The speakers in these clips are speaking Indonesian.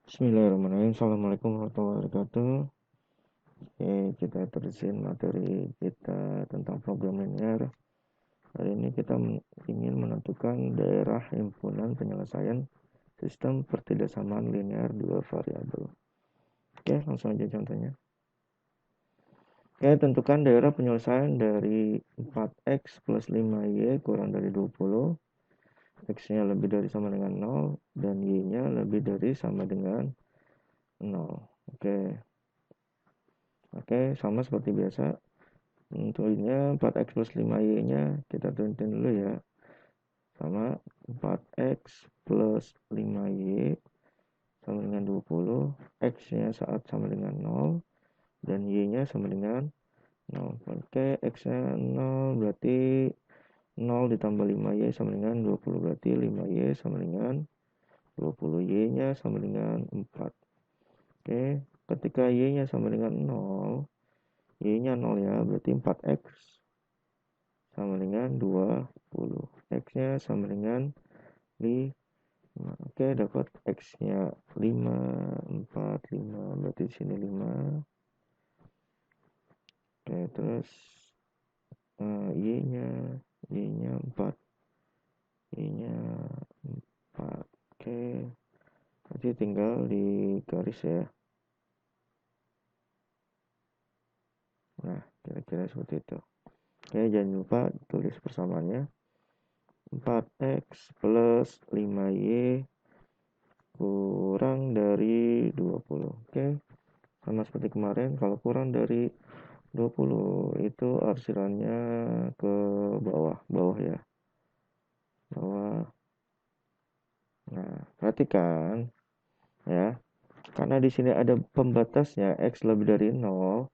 Bismillahirrahmanirrahim. Assalamualaikum warahmatullahi wabarakatuh. Oke, kita terusin materi kita tentang program linear. Hari ini kita ingin menentukan daerah himpunan penyelesaian sistem pertidaksamaan linear dua variabel. Oke, langsung aja contohnya. Oke, tentukan daerah penyelesaian dari 4x plus 5y kurang dari 20, x-nya lebih dari sama dengan 0, dan y-nya lebih dari sama dengan 0. Oke, sama seperti biasa. Tentunya 4x plus 5y nya kita turunin dulu ya, sama 4x plus 5y sama dengan 20, x nya saat sama dengan 0 dan y nya sama dengan 0. Oke, x nya 0 berarti 0 ditambah 5y sama dengan 20, berarti 5y sama dengan 20, y nya sama dengan 4. Oke, ketika y nya sama dengan 0, y nya 0 ya, berarti 4x sama dengan 20, x-nya sama dengan 5. Oke, dapat x-nya 5, 4, 5, berarti di sini 5. Oke, terus y-nya 4, y-nya 4. Oke, berarti tinggal di garis ya. Nah, kira-kira seperti itu. Oke, jangan lupa tulis persamaannya. 4x plus 5y kurang dari 20. Oke, sama seperti kemarin, kalau kurang dari 20 itu arsirannya ke bawah ya. Bawah. Nah, perhatikan ya. Karena di sini ada pembatasnya x lebih dari 0,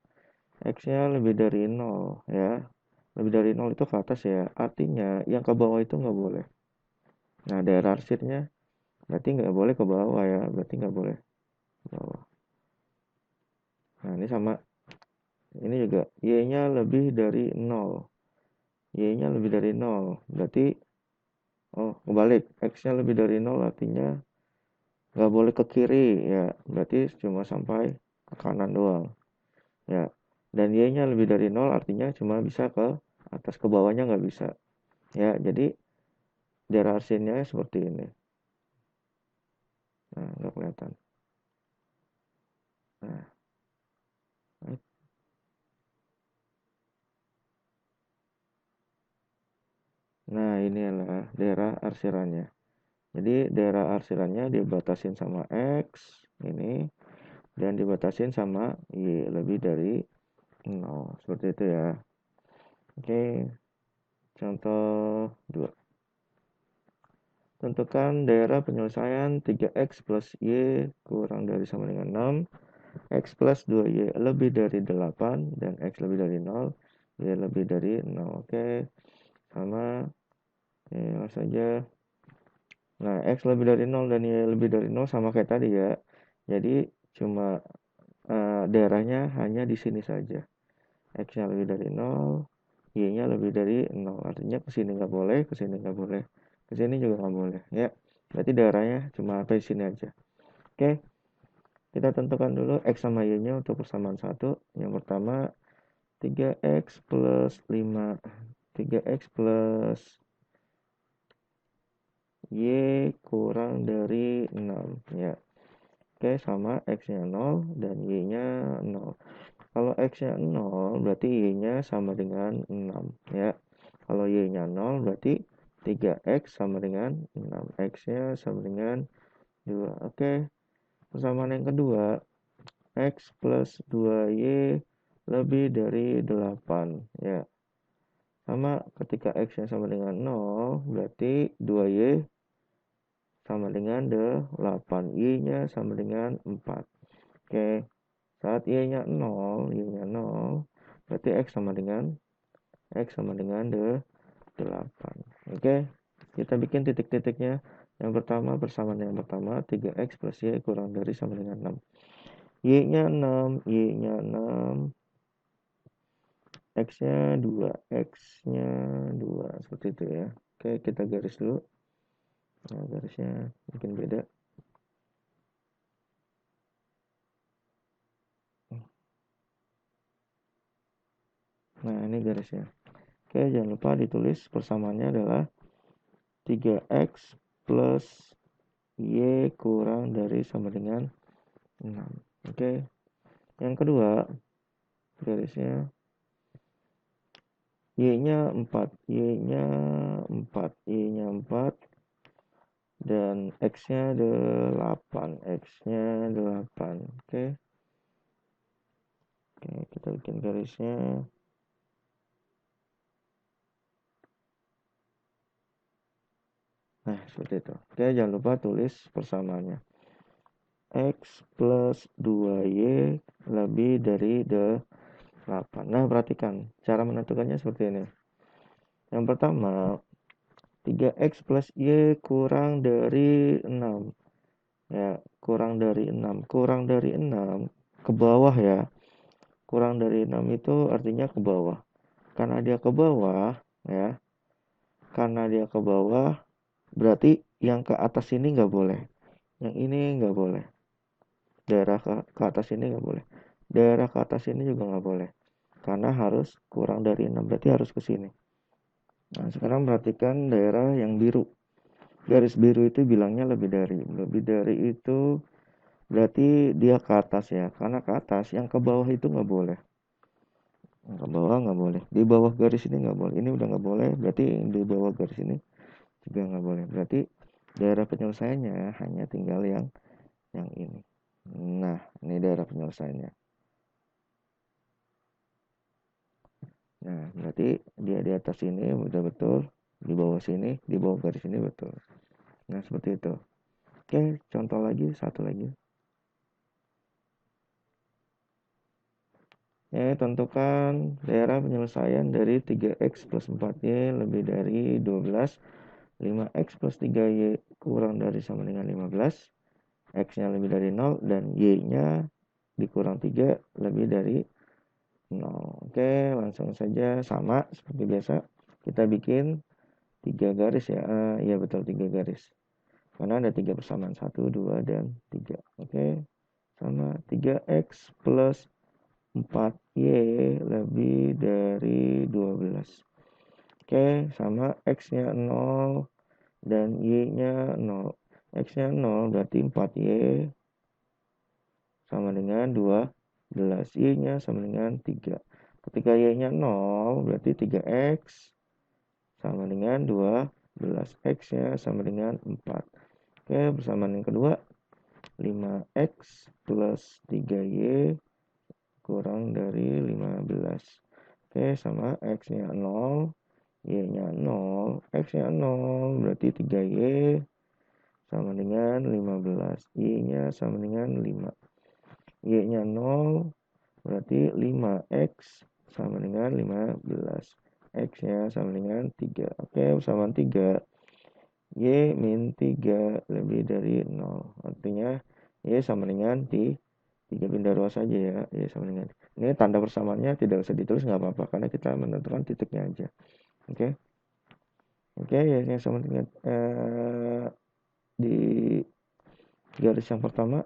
x-nya lebih dari 0 ya. Lebih dari 0 itu ke atas ya. Artinya yang ke bawah itu nggak boleh. Nah, daerah arsirnya berarti nggak boleh ke bawah ya. Berarti nggak boleh ke bawah. Nah, ini sama. Ini juga y-nya lebih dari 0. Y-nya lebih dari 0. Berarti kebalik. X-nya lebih dari 0 artinya nggak boleh ke kiri ya. Berarti cuma sampai ke kanan doang. Ya. Dan y-nya lebih dari 0 artinya cuma bisa ke atas, ke bawahnya nggak bisa. Ya, jadi daerah arsinnya seperti ini. Nah, nggak kelihatan. Nah, nah ini adalah daerah arsirannya. Jadi daerah arsirannya dibatasin sama X ini dan dibatasin sama Y lebih dari 0. Seperti itu ya. Oke, contoh 2. Tentukan daerah penyelesaian 3x plus y kurang dari sama dengan 6, x plus 2y lebih dari 8, dan x lebih dari 0, y lebih dari 0. Oke, sama. Oke, langsung saja. Nah, x lebih dari 0 dan y lebih dari 0 sama kayak tadi ya. Jadi cuma daerahnya hanya di sini saja. X-nya lebih dari 0, y-nya lebih dari 0. Artinya ke sini nggak boleh, ke sini nggak boleh, ke sini juga nggak boleh ya. Berarti daerahnya cuma sampai sini aja. Oke, kita tentukan dulu x sama y-nya untuk persamaan satu. Yang pertama 3x plus 5, 3x plus y kurang dari 6 ya. Oke, sama x-nya 0 dan y-nya 0. Kalau x-nya 0 berarti y-nya sama dengan 6 ya. Kalau y-nya 0 berarti 3x sama dengan 6. X-nya sama dengan 2. Oke, persamaan yang kedua, x plus 2y lebih dari 8 ya. Sama, ketika x-nya sama dengan 0 berarti 2y sama dengan 8. Y-nya sama dengan 4. Oke, saat y-nya 0, berarti x sama dengan 8. Oke, kita bikin titik-titiknya. Yang pertama, persamaan yang pertama 3x plus y kurang dari sama dengan 6. Y-nya 6, y-nya 6, x-nya 2, x-nya 2, seperti itu ya. Oke, kita garis dulu. Nah, garisnya mungkin beda. garisnya. Oke, jangan lupa ditulis persamaannya adalah 3x plus y kurang dari sama dengan 6. Oke. Yang kedua, garisnya y-nya 4, y-nya 4, y-nya 4 dan x-nya 8, x-nya 8. Oke. Oke, kita bikin garisnya. Nah, seperti itu. Oke, jangan lupa tulis persamaannya. X plus 2Y lebih dari 8. Nah, perhatikan. Cara menentukannya seperti ini. Yang pertama, 3X plus Y kurang dari 6. Ya, kurang dari 6. Kurang dari 6 ke bawah ya. Kurang dari 6 itu artinya ke bawah. Karena dia ke bawah, ya. Karena dia ke bawah, berarti yang ke atas ini nggak boleh. Yang ini nggak boleh. Daerah ke atas ini nggak boleh. Daerah ke atas ini juga nggak boleh. Karena harus kurang dari 6. Berarti harus ke sini. Nah, sekarang perhatikan daerah yang biru. Garis biru itu bilangnya lebih dari. Lebih dari itu berarti dia ke atas ya. Karena ke atas, yang ke bawah itu nggak boleh. Yang ke bawah nggak boleh. Di bawah garis ini nggak boleh. Ini udah nggak boleh. Berarti di bawah garis ini juga nggak boleh. Berarti daerah penyelesaiannya hanya tinggal yang ini. Nah, ini daerah penyelesaiannya. Nah, berarti dia di atas ini udah betul. Di bawah sini, di bawah garis ini betul. Nah, seperti itu. Oke, contoh lagi, satu lagi. Ya, tentukan daerah penyelesaian dari 3x plus 4y lebih dari 12. 5x plus 3y kurang dari sama dengan 15. X-nya lebih dari 0 dan y-nya dikurang 3 lebih dari 0. Oke, langsung saja sama seperti biasa. Kita bikin 3 garis ya. Iya betul, 3 garis. Karena ada 3 persamaan, 1, 2, dan 3. Oke, sama 3x plus 4y lebih dari 12. Oke, sama x-nya 0 dan y-nya 0. X-nya 0 berarti 4y sama dengan 12. Y-nya sama dengan 3. Ketika y-nya 0 berarti 3x sama dengan 12. X-nya sama dengan 4. Oke, persamaan yang kedua 5x plus 3y kurang dari 15. Oke, sama x-nya 0, y-nya 0, x-nya 0 berarti 3y sama dengan 15. Y-nya sama dengan 5. Y-nya 0 berarti 5x sama dengan 15. X-nya sama dengan 3. Oke, persamaan 3. Y min 3 lebih dari 0. Artinya Y sama dengan 3 pindah 2 saja ya. Y sama dengan. Ini tanda persamaannya tidak usah ditulis nggak apa-apa. Karena kita menentukan titiknya aja. Oke. Oke, Y-nya sama dengan di garis yang pertama.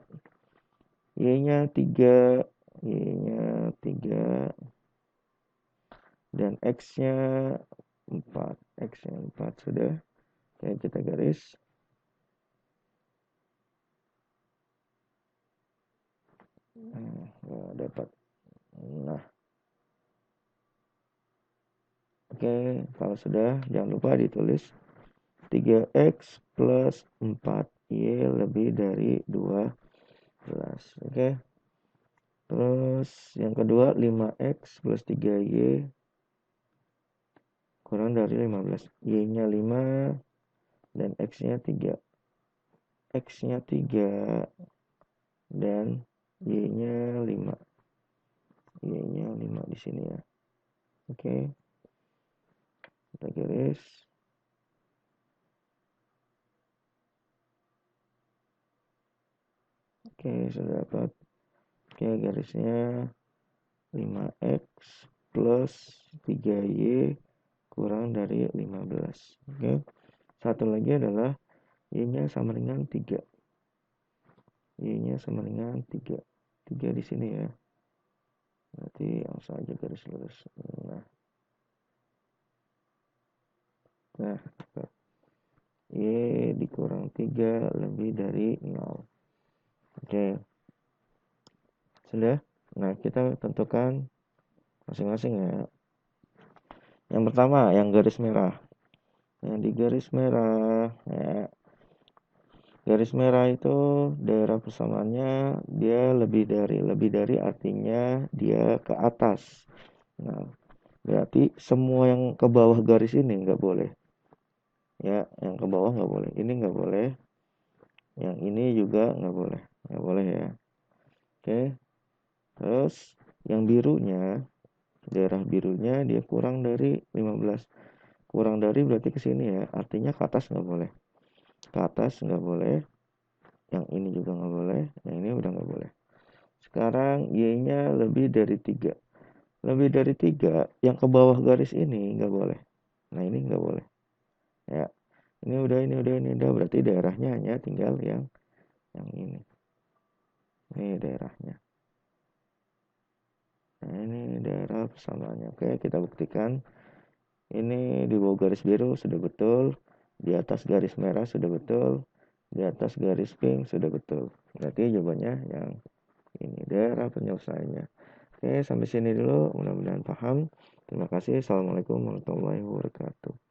Y-nya 3. Y-nya 3. Dan X-nya 4. X-nya 4 sudah. Oke, kita garis. Nah, dapat. Nah, oke, kalau sudah jangan lupa ditulis 3x plus 4y lebih dari 12. Oke. Terus yang kedua 5x plus 3y kurang dari 15. Y-nya 5 dan x-nya 3. X-nya 3 dan y-nya 5. Y-nya 5 di sini ya. Oke. Kita garis. Oke, sudah dapat. Oke, garisnya 5x plus 3y kurang dari 15. Oke. Satu lagi adalah y-nya sama dengan 3. Y-nya sama dengan 3. 3 di sini ya. Berarti langsung aja garis lurus. Nah, Nah, Y dikurang 3 lebih dari 0. Oke, sudah. Nah, kita tentukan masing-masing ya. Yang pertama, yang garis merah. Yang di garis merah, ya. Garis merah itu daerah persamaannya dia lebih dari artinya dia ke atas. Nah, berarti semua yang ke bawah garis ini nggak boleh. Ya, yang ke bawah nggak boleh. Ini nggak boleh. Yang ini juga nggak boleh ya. Oke, terus yang birunya, daerah birunya dia kurang dari 15. Kurang dari berarti ke sini ya. Artinya ke atas nggak boleh. Ke atas nggak boleh. Yang ini juga nggak boleh. Yang ini udah nggak boleh. Sekarang Y-nya lebih dari 3. Lebih dari 3, yang ke bawah garis ini nggak boleh. Nah, ini nggak boleh. Ya, ini udah. Berarti daerahnya hanya tinggal yang ini. Ini daerahnya. Nah, ini daerah persamaannya. Oke, kita buktikan. Ini di bawah garis biru sudah betul. Di atas garis merah sudah betul. Di atas garis pink sudah betul. Berarti jawabannya yang ini daerah penyelesaiannya. Oke, sampai sini dulu. Mudah-mudahan paham. Terima kasih. Assalamualaikum warahmatullahi wabarakatuh.